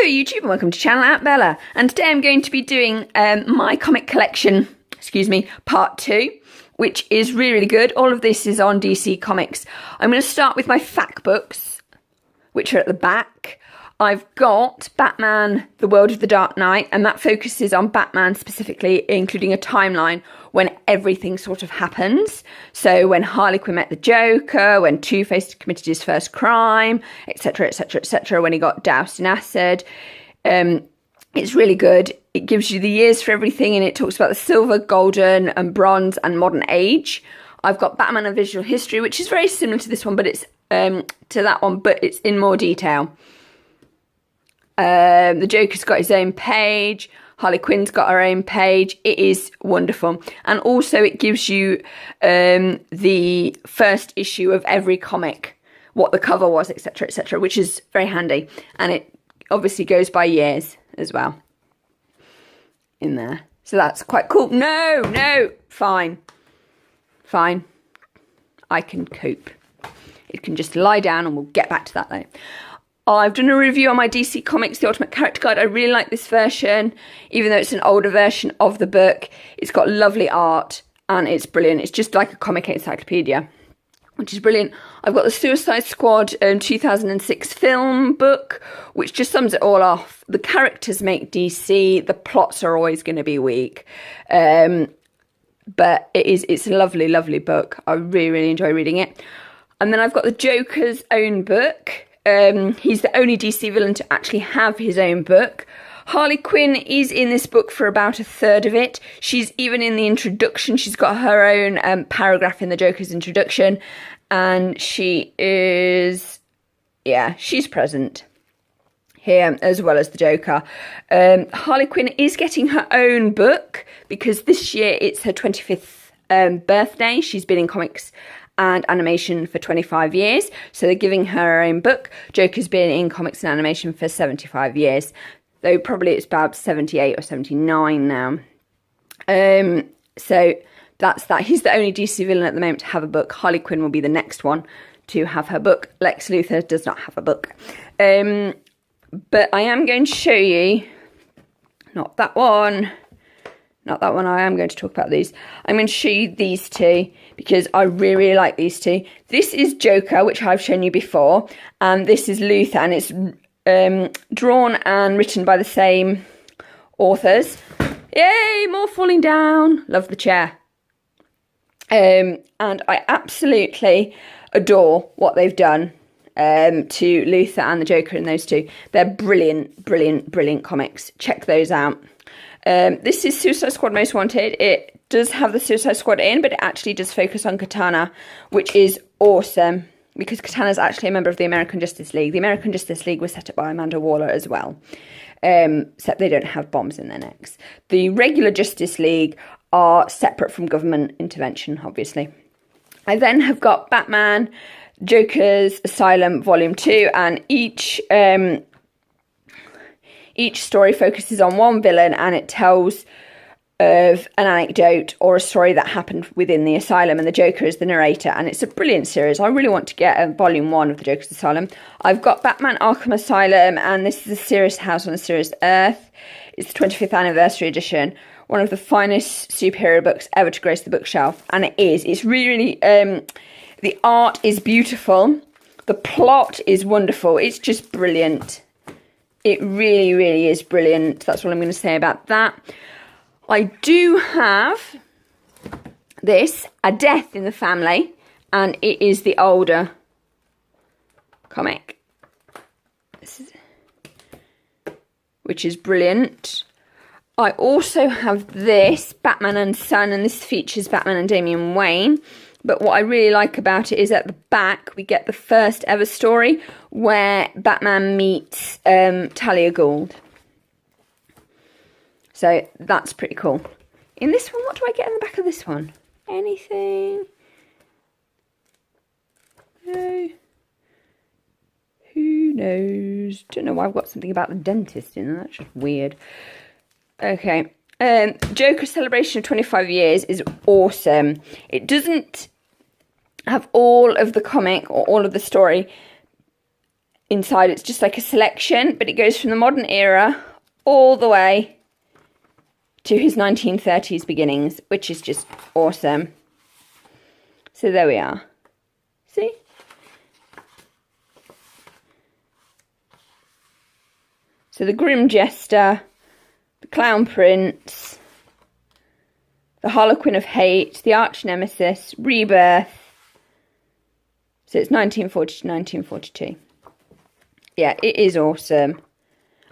YouTube and welcome to channel at Bella, and today I'm going to be doing my comic collection, part 2, which is really good. All of this is on DC Comics. I'm going to start with my fact books, which are at the back. I've got Batman, The World of the Dark Knight, and that focuses on Batman specifically, including a timeline when everything sort of happens. So when Harley Quinn met the Joker, when Two-Face committed his first crime, etc, etc, etc, when he got doused in acid. It's really good. It gives you the years for everything, and it talks about the silver, golden, and bronze, and modern age. I've got Batman and Visual History, which is very similar to this one, but it's but it's in more detail. The Joker's got his own page. Harley Quinn's got her own page. It is wonderful. And also it gives you the first issue of every comic, what the cover was, etc, etc, which is very handy. And it obviously goes by years as well in there. So that's quite cool. No, fine. I can cope. It can just lie down and we'll get back to that later. I've done a review on my DC Comics, The Ultimate Character Guide. I really like this version, even though it's an older version of the book. It's got lovely art and it's brilliant. It's just like a comic encyclopedia, which is brilliant. I've got the Suicide Squad 2006 film book, which just sums it all off. The characters make DC. The plots are always going to be weak. But it's a lovely, lovely book. I really, really enjoy reading it. And then I've got the Joker's own book. He's the only DC villain to actually have his own book. Harley Quinn is in this book for about a third of it. She's even in the introduction. She's got her own paragraph in the Joker's introduction. And she is, she's present here as well as the Joker. Harley Quinn is getting her own book because this year it's her 25th birthday. She's been in comics and animation for 25 years, so they're giving her own book. Joker's been in comics and animation for 75 years, though probably it's about 78 or 79 now. So that's that. He's the only DC villain at the moment to have a book. Harley Quinn will be the next one to have her book. Lex Luthor does not have a book. But I am going to show you, not that one, I am going to talk about these. I'm going to show you these two because I really, really like these two. This is Joker, which I've shown you before, and this is Luthor, and it's drawn and written by the same authors. Yay, more falling down. Love the chair. And I absolutely adore what they've done to Luthor and the Joker in those two. They're brilliant, brilliant, brilliant comics. Check those out. This is Suicide Squad Most Wanted. It does have the Suicide Squad in, but it actually does focus on Katana, which is awesome because Katana is actually a member of the American Justice League. The American Justice League was set up by Amanda Waller as well, except they don't have bombs in their necks. The regular Justice League are separate from government intervention, obviously. I then have got Batman, Joker's Asylum Volume 2, and each story focuses on one villain and it tells of an anecdote or a story that happened within the asylum, and the Joker is the narrator, and it's a brilliant series. I really want to get a volume 1 of the Joker's Asylum. I've got Batman Arkham Asylum, and this is a serious house on a serious earth. It's the 25th anniversary edition, one of the finest superhero books ever to grace the bookshelf, and it is. It's really, the art is beautiful. The plot is wonderful. It's just brilliant. It really, really is brilliant. That's what I'm going to say about that. I do have this, A Death in the Family, and it is the older comic, which is brilliant. I also have this, Batman and Son, and this features Batman and Damian Wayne. But what I really like about it is at the back, we get the first ever story where Batman meets Talia Gould. So that's pretty cool. In this one, what do I get in the back of this one? Anything? No. Who knows? Don't know why I've got something about the dentist in there. That's just weird. Okay. Joker Celebration of 25 Years is awesome. It doesn't have all of the comic or all of the story inside it's just like a selection, but it goes from the modern era all the way to his 1930s beginnings, which is just awesome. So there we are. See? So the Grim Jester, the Clown Prince, the Harlequin of Hate, the Arch Nemesis, Rebirth. So it's 1940 to 1942. Yeah, it is awesome.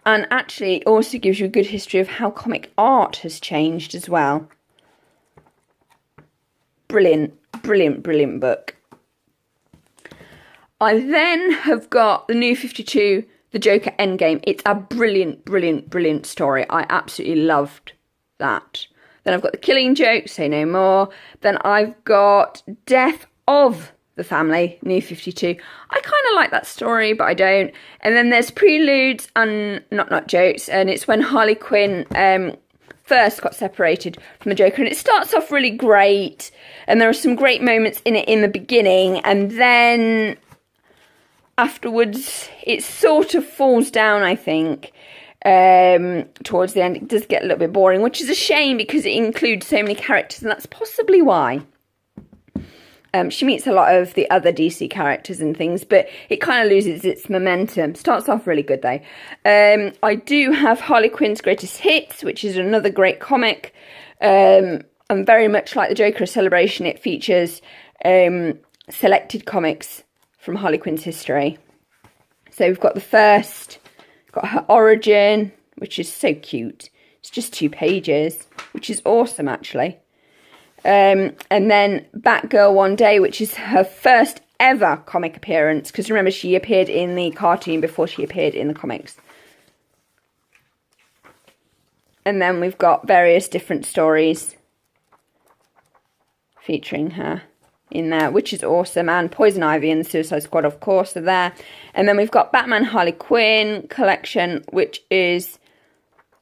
And actually, it also gives you a good history of how comic art has changed as well. Brilliant, brilliant, brilliant book. I then have got the New 52, The Joker Endgame. It's a brilliant, brilliant, brilliant story. I absolutely loved that. Then I've got The Killing Joke, Say No More. Then I've got Death of the Family, New 52. I kind of like that story, but I don't. And then there's Preludes and Not Jokes, and it's when Harley Quinn first got separated from the Joker, and it starts off really great, and there are some great moments in it in the beginning, and then afterwards it sort of falls down, I think. Towards the end it does get a little bit boring, which is a shame because it includes so many characters, and that's possibly why. She meets a lot of the other DC characters and things, but it kind of loses its momentum. Starts off really good though. I do have Harley Quinn's Greatest Hits, which is another great comic. And very much like the Joker, a celebration, it features selected comics from Harley Quinn's history. So we've got the first, got her origin, which is so cute. It's just 2 pages, which is awesome actually. And then Batgirl One Day, which is her first ever comic appearance, because remember she appeared in the cartoon before she appeared in the comics. And then we've got various different stories featuring her in there, which is awesome. And Poison Ivy and the Suicide Squad, of course, are there. And then we've got Batman Harley Quinn collection, which is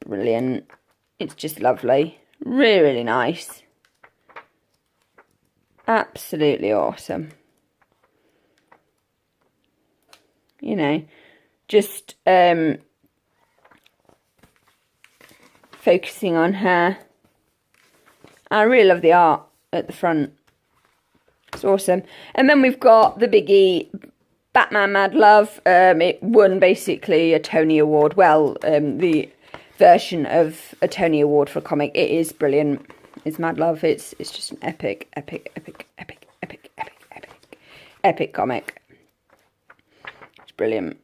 brilliant. It's just lovely. Really, really nice. Absolutely awesome. You know, just focusing on her. I really love the art at the front. It's awesome. And then we've got the biggie, Batman Mad Love. It won basically a Tony Award. Well, the version of a Tony Award for a comic. It is brilliant. It's Mad Love. It's just an epic comic. It's brilliant.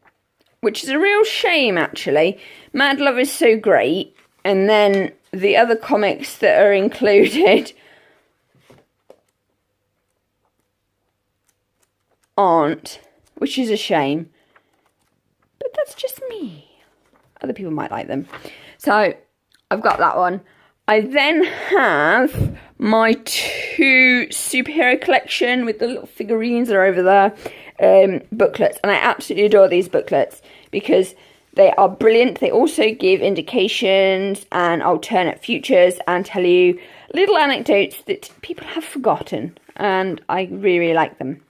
Which is a real shame, actually. Mad Love is so great, and then the other comics that are included aren't, which is a shame. But that's just me. Other people might like them. So, I've got that one. I then have my 2 superhero collection with the little figurines that are over there, booklets. And I absolutely adore these booklets because they are brilliant. They also give indications and alternate futures and tell you little anecdotes that people have forgotten. And I really, really like them.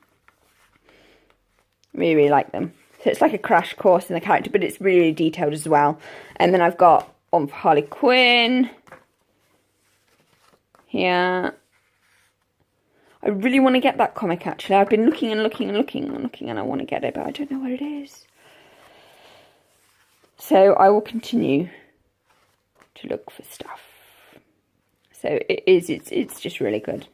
Really, really like them. So it's like a crash course in the character, but it's really detailed as well. And then I've got one for Harley Quinn. Yeah. I really want to get that comic, actually. I've been looking and looking and looking and looking, and I want to get it, but I don't know where it is. So I will continue to look for stuff. So it's just really good.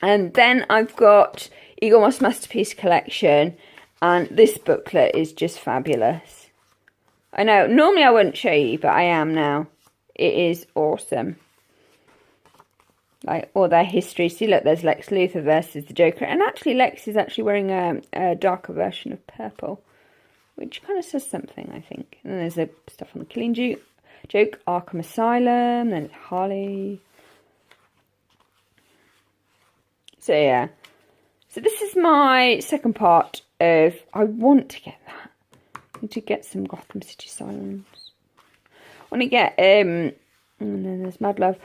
And then I've got Eagle Moss Masterpiece Collection, and this booklet is just fabulous. I know, normally I wouldn't show you, but I am now. It is awesome. Like all their history. See, look, there's Lex Luthor versus the Joker. And actually, Lex is actually wearing a darker version of purple, which kind of says something, I think. And then there's the stuff on the Killing Joke, Arkham Asylum, then Harley. So, yeah. So, this is my second part of... I want to get that. I need to get some Gotham City Sirens. I want to get... and then there's Mad Love.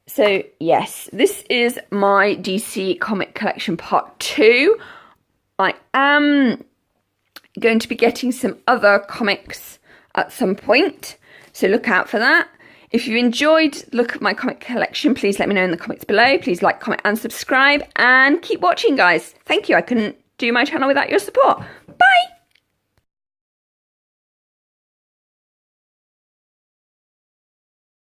So, yes, this is my DC comic collection part 2. I am going to be getting some other comics at some point, so look out for that. If you've enjoyed look at my comic collection, please let me know in the comments below. Please like, comment and subscribe, and keep watching, guys. Thank you. I couldn't do my channel without your support. Bye!